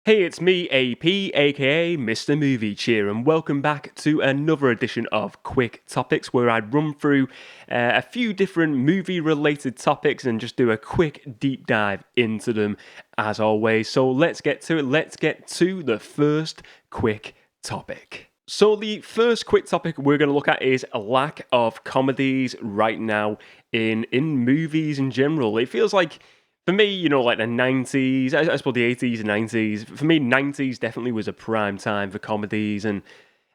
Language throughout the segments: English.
Hey, it's me, AP, aka Mr. Movie Cheer, and welcome back to another edition of Quick Topics, where I run through a few different movie related topics and just do a quick deep dive into them as always. So let's get to it. Let's get to the first quick topic. So, the first quick topic we're going to look at is a lack of comedies right now in movies in general. It feels like for me, like the 90s, I suppose the 80s and 90s, for me, 90s definitely was a prime time for comedies. And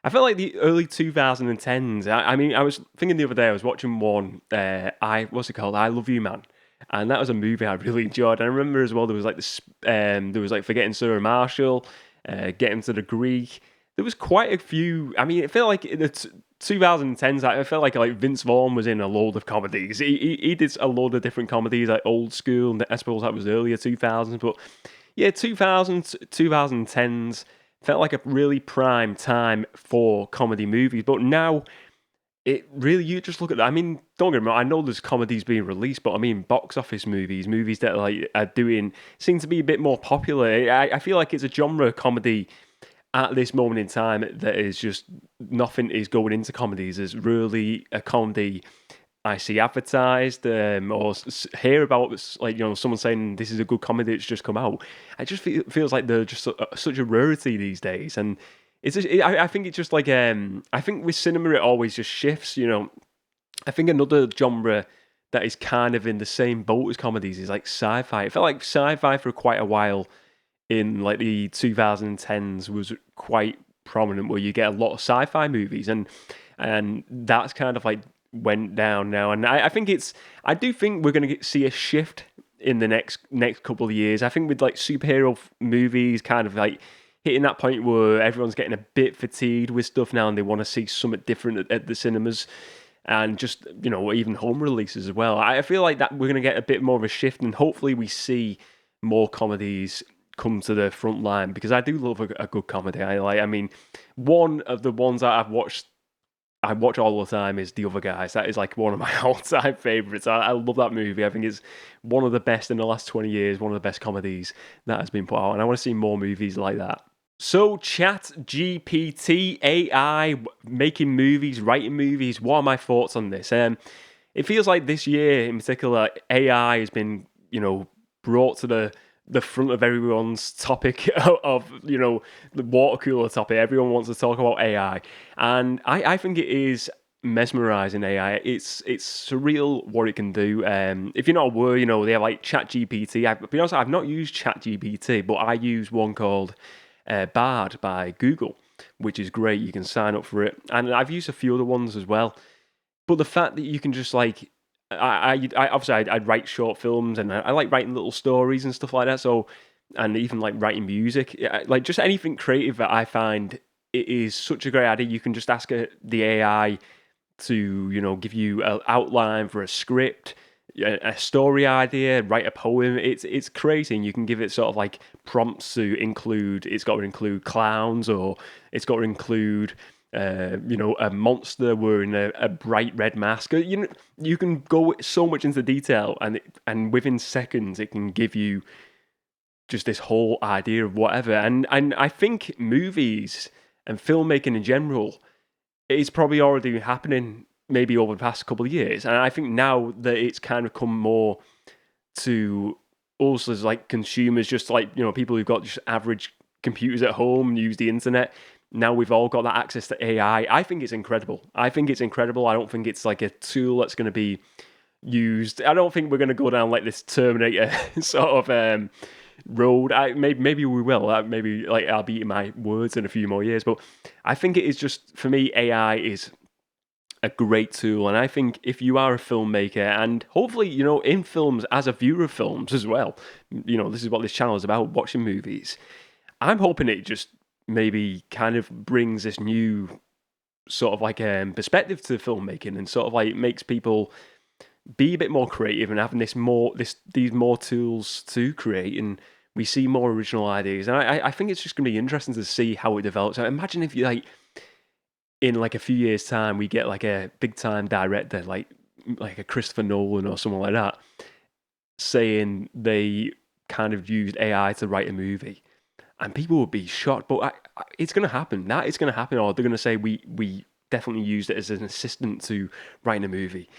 I felt like the early 2010s, I mean, I was thinking the other day, I was watching one, what's it called? I Love You, Man. And that was a movie I really enjoyed. And I remember as well, there was like this, there was like Forgetting Sarah Marshall, Getting to the Greek. There was quite a few, I mean, it felt like in the 2010s, I felt like Vince Vaughn was in a load of comedies. He did a load of different comedies, like old school, and I suppose that was earlier 2000s. But yeah, 2000s, 2010s felt like a really prime time for comedy movies. But now, it really, you just look at that. I mean, don't get me wrong, I know there's comedies being released, but I mean, box office movies that are doing, seem to be a bit more popular. I feel like it's a genre comedy at this moment in time that is just nothing is going into comedies. There's really a comedy I see advertised or hear about, someone saying this is a good comedy that's just come out. I just feels like they're just such a rarity these days, and I think it's just like I think with cinema it always just shifts. I think another genre that is kind of in the same boat as comedies is like sci-fi. It felt like sci-fi for quite a while in like the 2010s was quite prominent, where you get a lot of sci-fi movies, and that's kind of like went down now. And I do think we're going to see a shift in the next couple of years. I think with like superhero movies kind of like hitting that point where everyone's getting a bit fatigued with stuff now and they want to see something different at the cinemas, and just even home releases as well. I feel like that we're going to get a bit more of a shift, and hopefully we see more comedies come to the front line, because I do love a good comedy. I mean, one of the ones that I watch all the time is The Other Guys. That is like one of my all-time favorites. I love that movie. I think it's one of the best in the last 20 years, one of the best comedies that has been put out, and I want to see more movies like that. So, ChatGPT, AI, making movies, writing movies, what are my thoughts on this? It feels like this year in particular, AI has been, brought to the front of everyone's topic of the water cooler topic. Everyone wants to talk about AI, and I think it is mesmerizing. AI, it's surreal what it can do. If you're not aware, they have like ChatGPT. To be honest, I've not used ChatGPT, but I use one called Bard by Google, which is great. You can sign up for it, and I've used a few other ones as well. But the fact that you can just like, I obviously I'd write short films, and I like writing little stories and stuff like that. So, and even like writing music, like just anything creative that I find, it is such a great idea. You can just ask the AI to give you an outline for a script, a story idea, write a poem. It's crazy, and you can give it sort of like prompts to include. It's got to include clowns, or it's got to include a monster wearing a bright red mask. You can go so much into detail, and within seconds it can give you just this whole idea of whatever. And I think movies and filmmaking in general is probably already happening maybe over the past couple of years. And I think now that it's kind of come more to us as like consumers, just like people who've got just average computers at home and use the internet. Now we've all got that access to AI. I think it's incredible. I don't think it's like a tool that's going to be used. I don't think we're going to go down like this Terminator sort of road. Maybe we will. Maybe like I'll be eating my words in a few more years. But I think it is just, for me, AI is a great tool. And I think if you are a filmmaker, and hopefully, in films, as a viewer of films as well, this is what this channel is about, watching movies. I'm hoping it just maybe kind of brings this new sort of like perspective to filmmaking, and sort of like makes people be a bit more creative and having these more tools to create, and we see more original ideas. And I think it's just going to be interesting to see how it develops. I imagine if you like in like a few years time we get like a big time director like a Christopher Nolan or someone like that saying they kind of used AI to write a movie. and people would be shocked. But it's going to happen. That is going to happen, or they're going to say we definitely used it as an assistant to writing a movie.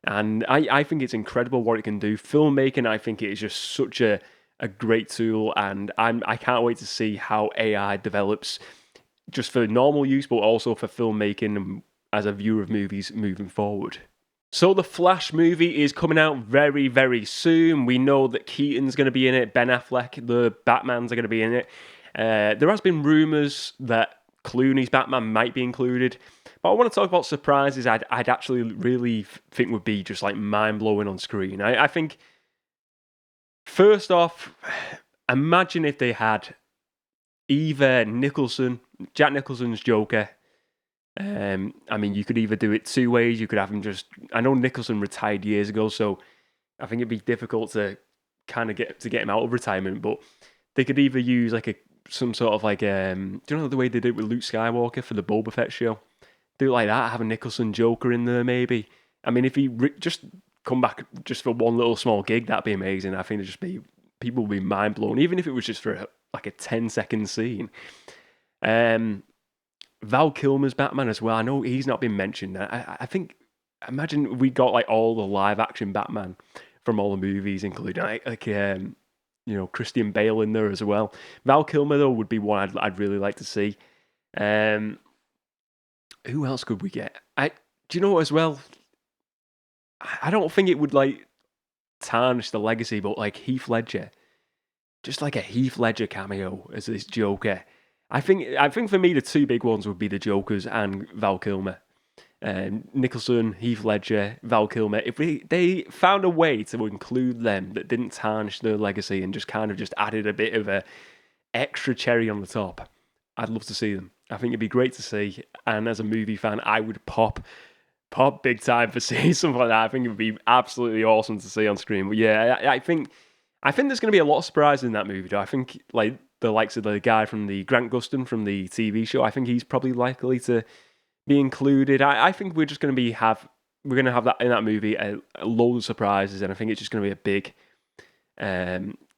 And I think it's incredible what it can do. Filmmaking, I think it is just such a great tool, and I can't wait to see how AI develops just for normal use, but also for filmmaking and as a viewer of movies moving forward. So the Flash movie is coming out very, very soon. We know that Keaton's going to be in it, Ben Affleck, the Batmans are going to be in it. There has been rumours that Clooney's Batman might be included. But I want to talk about surprises I'd actually really think would be just like mind-blowing on screen. I think, first off, imagine if they had either Jack Nicholson's Joker. I mean, you could either do it two ways. You could have him just... I know Nicholson retired years ago, so I think it'd be difficult to kind of get him out of retirement, but they could either use like some sort of like... do you know the way they did it with Luke Skywalker for the Boba Fett show? Do it like that, have a Nicholson Joker in there maybe. I mean, if he just come back just for one little small gig, that'd be amazing. I think it'd just be... people would be mind blown, even if it was just for like a 10-second scene. Val Kilmer's Batman as well. I know he's not been mentioned. I think, imagine we got like all the live action Batman from all the movies, including Christian Bale in there as well. Val Kilmer though would be one I'd really like to see. Who else could we get? Do you know what as well? I don't think it would like tarnish the legacy, but like Heath Ledger, just like a Heath Ledger cameo as this Joker. I think for me the two big ones would be the Jokers and Val Kilmer. Nicholson, Heath Ledger, Val Kilmer. If they found a way to include them that didn't tarnish their legacy and just kind of just added a bit of a extra cherry on the top, I'd love to see them. I think it'd be great to see. And as a movie fan, I would pop big time for seeing something like that. I think it would be absolutely awesome to see on screen. But yeah, I think there's going to be a lot of surprises in that movie, though. I think like the likes of the guy from the Grant Gustin from the TV show, I think he's probably likely to be included. I think we're just going to have that in that movie, a load of surprises, and I think it's just going to be a big...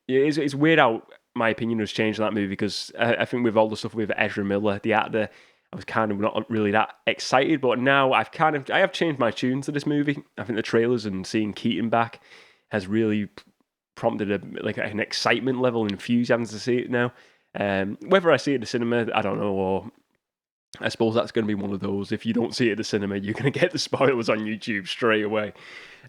it's weird how my opinion has changed on that movie, because I think with all the stuff with Ezra Miller, the actor, I was kind of not really that excited, but now I have changed my tune to this movie. I think the trailers and seeing Keaton back has really prompted an excitement level and enthusiasm to see it now. Whether I see it at the cinema, I don't know, or I suppose that's going to be one of those. If you don't see it at the cinema, you're going to get the spoilers on YouTube straight away.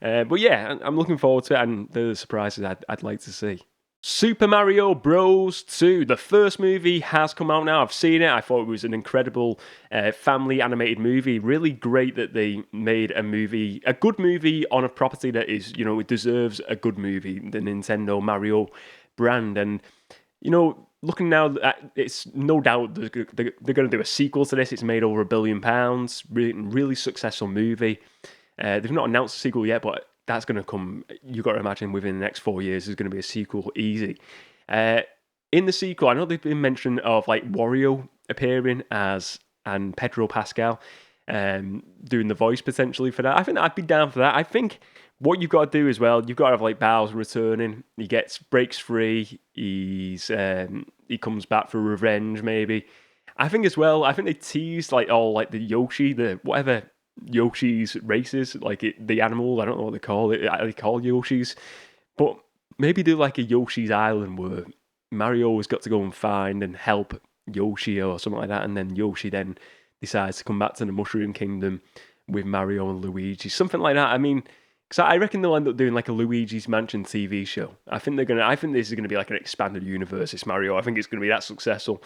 But yeah, I'm looking forward to it, and the surprises I'd like to see. Super Mario Bros. 2. The first movie has come out now. I've seen it. I thought it was an incredible family animated movie. Really great that they made a good movie on a property that is, it deserves a good movie, the Nintendo Mario brand. And, looking now, it's no doubt they're going to do a sequel to this. It's made over £1 billion. Really successful movie. They've not announced a sequel yet, but that's going to come, you've got to imagine, within the next 4 years, there's going to be a sequel easy. In the sequel, I know there's been mention of like Wario appearing and Pedro Pascal doing the voice potentially for that. I think I'd be down for that. I think what you've got to do as well, you've got to have like Bowser returning. He breaks free. He comes back for revenge maybe. I think as well, I think they teased like all like the Yoshi, the whatever Yoshi's races, like the animal, I don't know what they call it. They call Yoshis, but maybe do like a Yoshi's Island where Mario has got to go and find and help Yoshi or something like that, and then Yoshi then decides to come back to the Mushroom Kingdom with Mario and Luigi, something like that. I mean, because I reckon they'll end up doing like a Luigi's Mansion TV show. I think this is gonna be like an expanded universe. This Mario, I think it's gonna be that successful.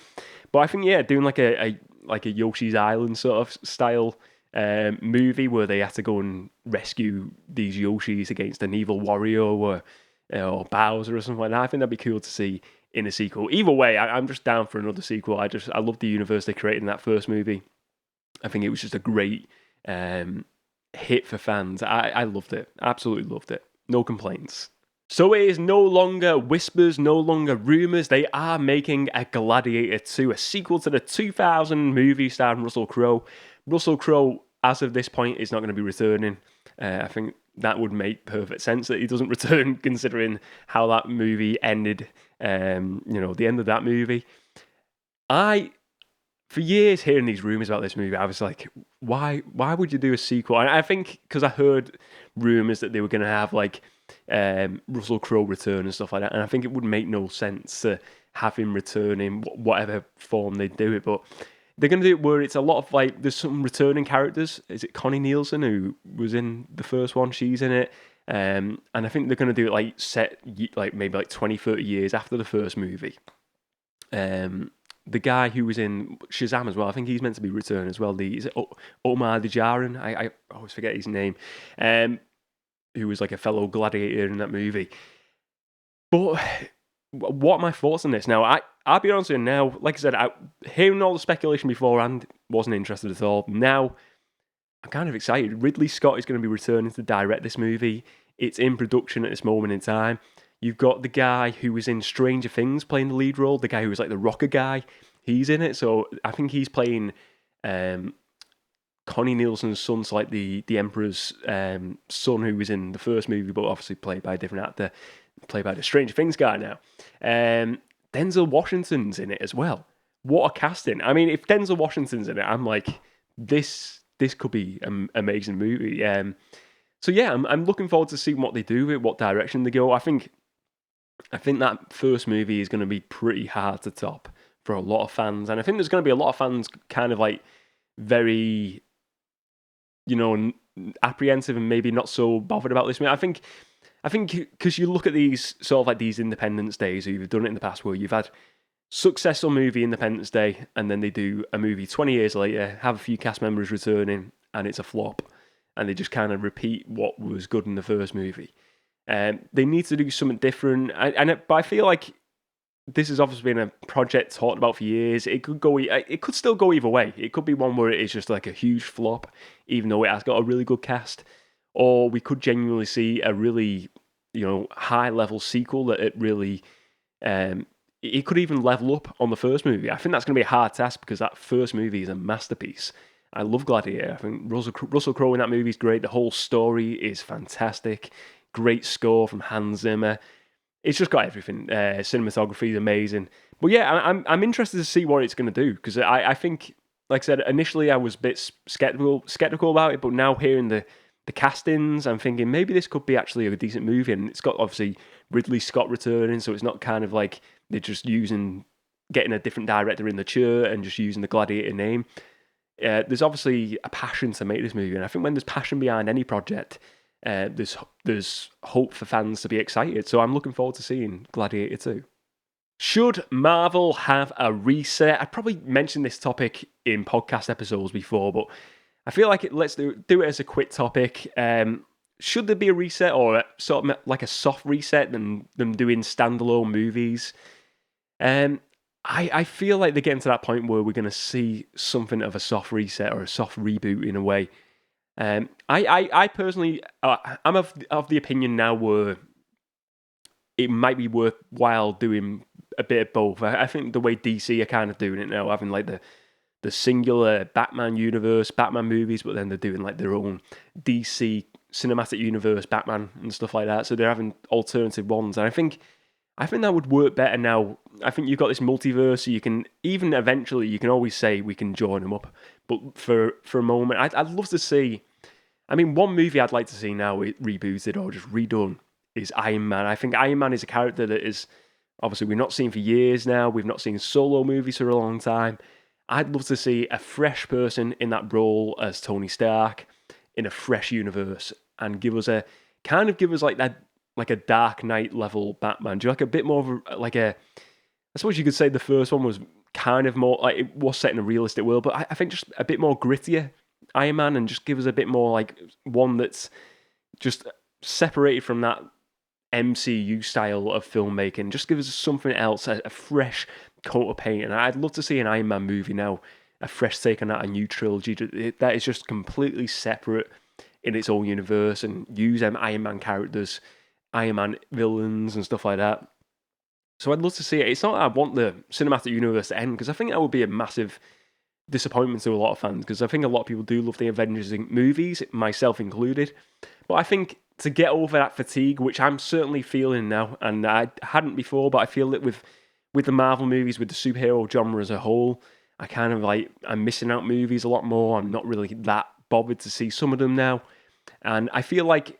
But I think doing like a Yoshi's Island sort of style movie where they have to go and rescue these Yoshis against an evil Wario or Bowser or something like that. I think that'd be cool to see in a sequel. Either way, I'm just down for another sequel. I love the universe they created in that first movie. I think it was just a great hit for fans. I loved it. Absolutely loved it. No complaints. So it is no longer whispers, no longer rumours. They are making a Gladiator 2, a sequel to the 2000 movie starring Russell Crowe. Russell Crowe, as of this point, is not going to be returning. I think that would make perfect sense that he doesn't return, considering how that movie ended. The end of that movie. I for years hearing these rumors about this movie, I was like, why would you do a sequel? And I think because I heard rumors that they were going to have like Russell Crowe return and stuff like that, and I think it would make no sense to have him return in whatever form they do it, but they're going to do it where it's a lot of like there's some returning characters. Is it Connie Nielsen who was in the first one? She's in it. And I think they're going to do it like set like maybe like 20, 30 years after the first movie. The guy who was in Shazam as well, I think he's meant to be returning as well. Is it Omar Dijarin? I always forget his name. Who was like a fellow gladiator in that movie. But what are my thoughts on this? Now, I'll be honest with you now, like I said, hearing all the speculation beforehand, wasn't interested at all. Now, I'm kind of excited. Ridley Scott is going to be returning to direct this movie. It's in production at this moment in time. You've got the guy who was in Stranger Things playing the lead role, the guy who was like the rocker guy. He's in it, so I think he's playing Connie Nielsen's son, so like the Emperor's son who was in the first movie, but obviously played by a different actor, played by the Stranger Things guy now. Denzel Washington's in it as well. What a casting. I mean, if Denzel Washington's in it, I'm like, this could be an amazing movie. So yeah, I'm looking forward to seeing what they do with it, what direction they go. I think that first movie is going to be pretty hard to top for a lot of fans. And I think there's going to be a lot of fans kind of like very, apprehensive and maybe not so bothered about this movie. I think because you look at these sort of like these Independence Days, who've done it in the past, where you've had successful movie Independence Day, and then they do a movie 20 years later, have a few cast members returning, and it's a flop. And they just kind of repeat what was good in the first movie. They need to do something different, but I feel like this has obviously been a project talked about for years. It could still go either way. It could be one where it is just like a huge flop, even though it has got a really good cast, or we could genuinely see a really, high level sequel that it really, it could even level up on the first movie. I think that's going to be a hard task because that first movie is a masterpiece. I love Gladiator. I think Russell Crowe in that movie is great. The whole story is fantastic. Great score from Hans Zimmer. It's just got everything. Cinematography is amazing. But yeah, I'm interested to see what it's going to do because I think, like I said, initially I was a bit skeptical about it, but now hearing the castings, I'm thinking maybe this could be actually a decent movie. And it's got obviously Ridley Scott returning, so it's not kind of like they're just getting a different director in the chair and just using the Gladiator name. There's obviously a passion to make this movie, and I think when there's passion behind any project, there's hope for fans to be excited. So I'm looking forward to seeing Gladiator 2. Should Marvel have a reset? I probably mentioned this topic in podcast episodes before, but I feel like let's do it as a quick topic. Should there be a reset, or sort of like a soft reset than them doing standalone movies? I feel like they're getting to that point where we're going to see something of a soft reset or a soft reboot in a way. I personally, I'm of the opinion now where it might be worthwhile doing a bit of both. I think the way DC are kind of doing it now, having like the singular Batman universe, Batman movies, but then they're doing like their own DC cinematic universe Batman and stuff like that. So they're having alternative ones, and I think that would work better now. I think you've got this multiverse, so you can even eventually you can always say we can join them up. But for a moment, I'd love to see. I mean, one movie I'd like to see now rebooted or just redone is Iron Man. I think Iron Man is a character that is obviously we've not seen for years now. We've not seen solo movies for a long time. I'd love to see a fresh person in that role as Tony Stark in a fresh universe and give us like that. Like a Dark Knight level Batman. Do you like a bit more of I suppose you could say the first one was kind of more like it was set in a realistic world, but I think just a bit more grittier Iron Man and just give us a bit more like one that's just separated from that MCU style of filmmaking. Just give us something else, a fresh coat of paint. And I'd love to see an Iron Man movie now, a fresh take on that, a new trilogy that is just completely separate in its own universe and use them Iron Man characters, Iron Man villains and stuff like that. So I'd love to see it. It's not that I want the cinematic universe to end, because I think that would be a massive disappointment to a lot of fans, because I think a lot of people do love the Avengers movies, myself included. But I think to get over that fatigue, which I'm certainly feeling now, and I hadn't before, but I feel it with with the Marvel movies, with the superhero genre as a whole, I kind of like, I'm missing out movies a lot more. I'm not really that bothered to see some of them now. And I feel like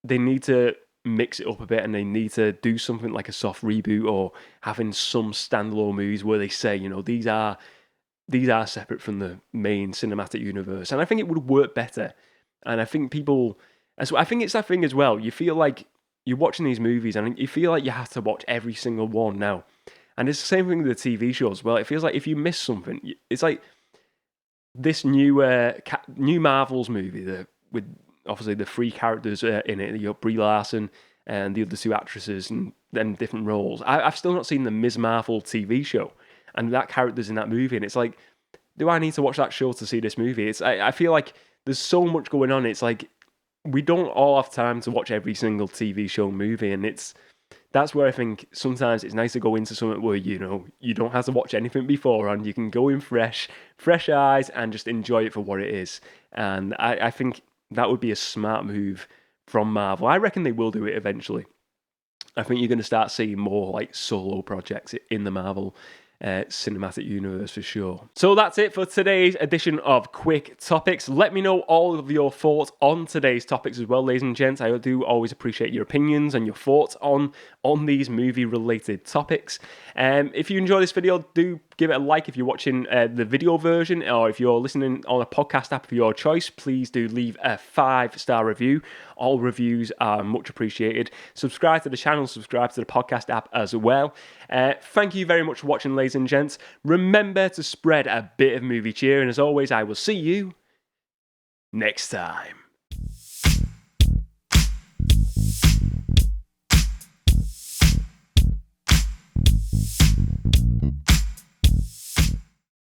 they need to mix it up a bit, and they need to do something like a soft reboot, or having some standalone movies where they say, these are separate from the main cinematic universe. And I think it would work better. And I think I think it's that thing as well. You feel like you're watching these movies and you feel like you have to watch every single one now. And it's the same thing with the TV shows as well. It feels like if you miss something, it's like this new Marvel's movie with obviously the three characters in it. You got Brie Larson and the other two actresses and then different roles. I've still not seen the Ms. Marvel TV show, and that character's in that movie. And it's like, do I need to watch that show to see this movie? I feel like there's so much going on. It's like we don't all have time to watch every single TV show movie, and that's where I think sometimes it's nice to go into something where, you don't have to watch anything beforehand. You can go in fresh eyes, and just enjoy it for what it is. And I think that would be a smart move from Marvel. I reckon they will do it eventually. I think you're going to start seeing more like solo projects in the Marvel cinematic universe for sure. So that's it for today's edition of Quick Topics. Let me know all of your thoughts on today's topics as well, ladies and gents. I do always appreciate your opinions and your thoughts on these movie related topics. If you enjoy this video, do give it a like if you're watching the video version, or if you're listening on a podcast app of your choice, please do leave a 5-star review. All reviews are much appreciated. Subscribe to the channel, subscribe to the podcast app as well. Thank you very much for watching, ladies and gents. Remember to spread a bit of movie cheer, and as always, I will see you next time.